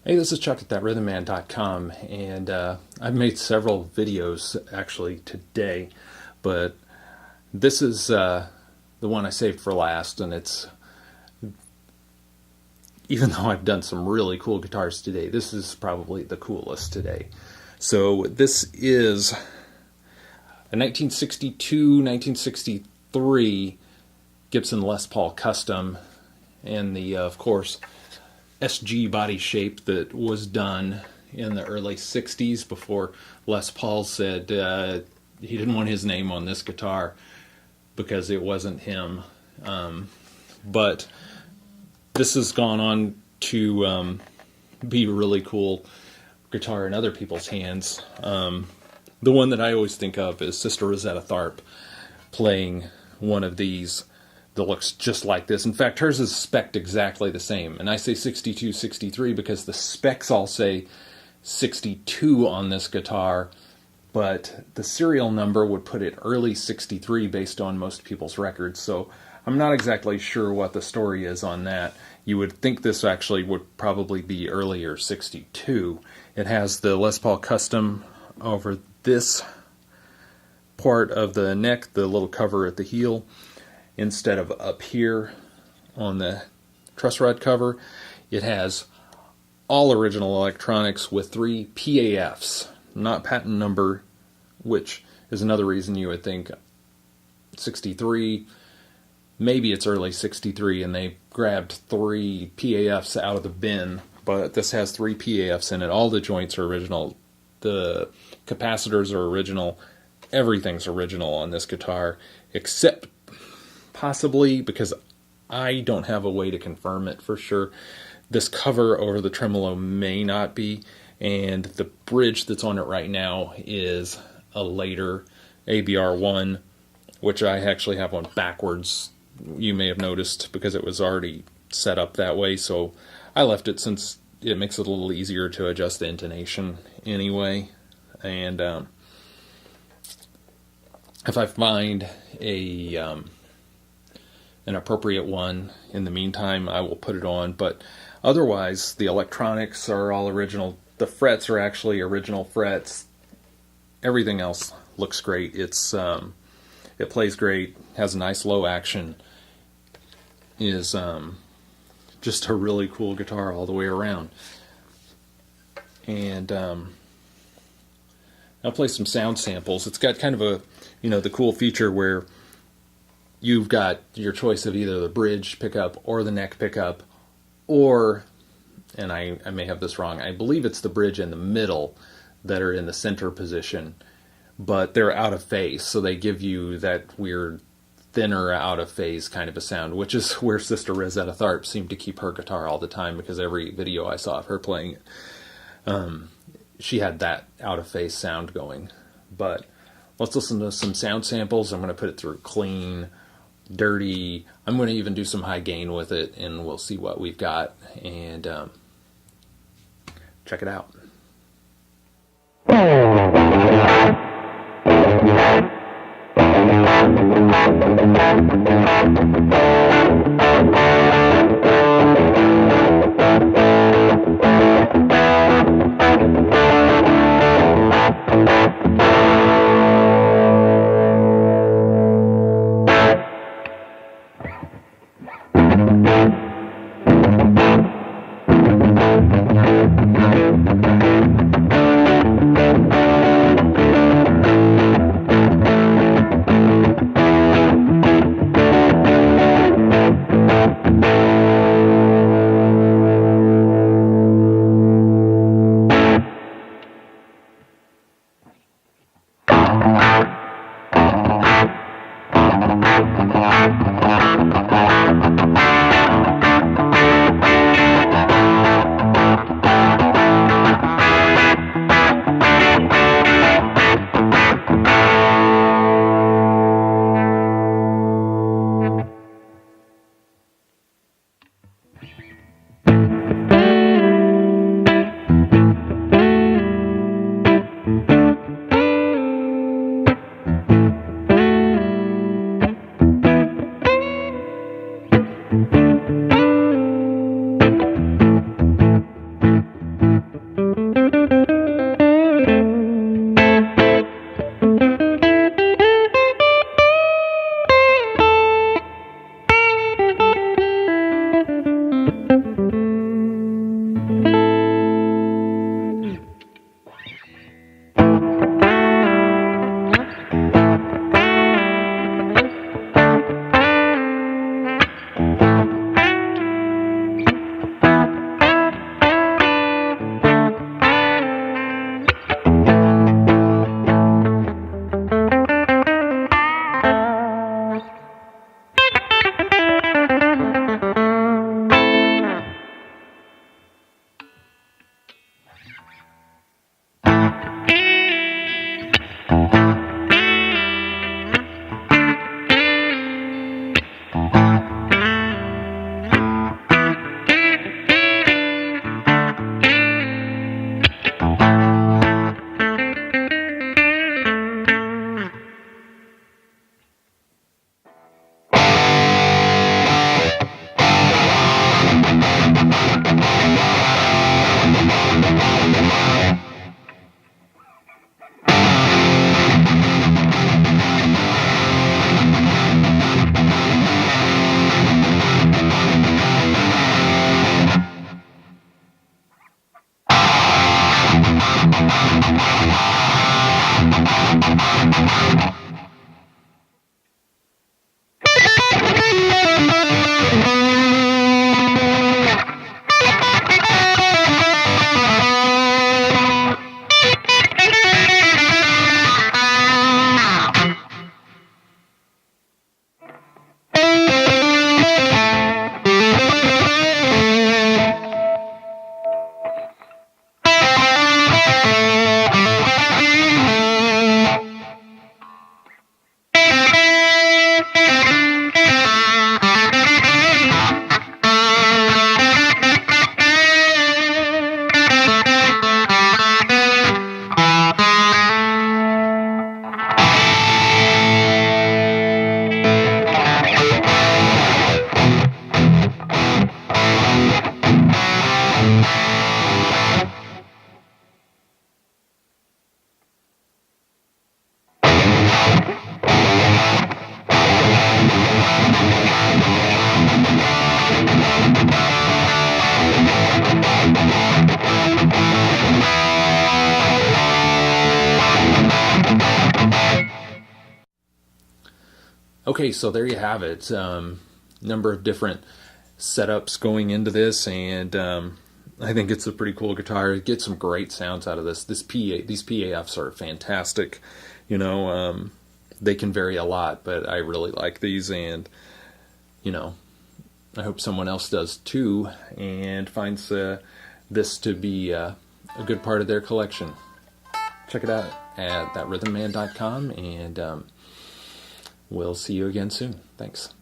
Hey, this is Chuck at thatrhythmman.com, and I've made several videos actually today, but this is the one I saved for last, and it's, even though I've done some really cool guitars today, this is probably the coolest today. So this is a 1962-1963 Gibson Les Paul Custom, and the, of course, SG body shape that was done in the early 60s before Les Paul said he didn't want his name on this guitar because it wasn't him. But this has gone on to be a really cool guitar in other people's hands. The one that I always think of is Sister Rosetta Tharpe playing one of these that looks just like this. In fact, hers is spec'd exactly the same. And I say 62, 63 because the specs all say 62 on this guitar, but the serial number would put it early 63 based on most people's records. So I'm not exactly sure what the story is on that. You would think this actually would probably be earlier 62. It has the Les Paul Custom over this part of the neck, the little cover at the heel, instead of up here on the truss rod cover. It has all original electronics with 3 PAFs, not patent number, which is another reason you would think 63, maybe it's early 63 and they grabbed 3 PAFs out of the bin, but this has 3 PAFs in it. All the joints are original, the capacitors are original, everything's original on this guitar, except possibly, because I don't have a way to confirm it for sure, this cover over the tremolo may not be, and the bridge that's on it right now is a later ABR1, which I actually have on backwards, you may have noticed, because it was already set up that way, so I left it since it makes it a little easier to adjust the intonation anyway. And if I find an appropriate one in the meantime, I will put it on, but otherwise the electronics are all original. The frets are actually original frets. Everything else looks great. It's it plays great, has a nice low action, is just a really cool guitar all the way around. And I'll play some sound samples. It's got kind of a, the cool feature where you've got your choice of either the bridge pickup or the neck pickup, or, and I may have this wrong, I believe it's the bridge and the middle that are in the center position, but they're out of phase, so they give you that weird thinner out of phase kind of a sound, which is where Sister Rosetta Tharpe seemed to keep her guitar all the time, because every video I saw of her playing it, she had that out of phase sound going. But let's listen to some sound samples. I'm going to put it through clean, dirty. I'm going to even do some high gain with it, and we'll see what we've got, and check it out. Okay, so there you have it. Number of different setups going into this, and I think it's a pretty cool guitar. Get some great sounds out of this. These PAFs are fantastic. You know, they can vary a lot, but I really like these, and you know, I hope someone else does too, and finds this to be a good part of their collection. Check it out at thatrhythmman.com, and we'll see you again soon. Thanks.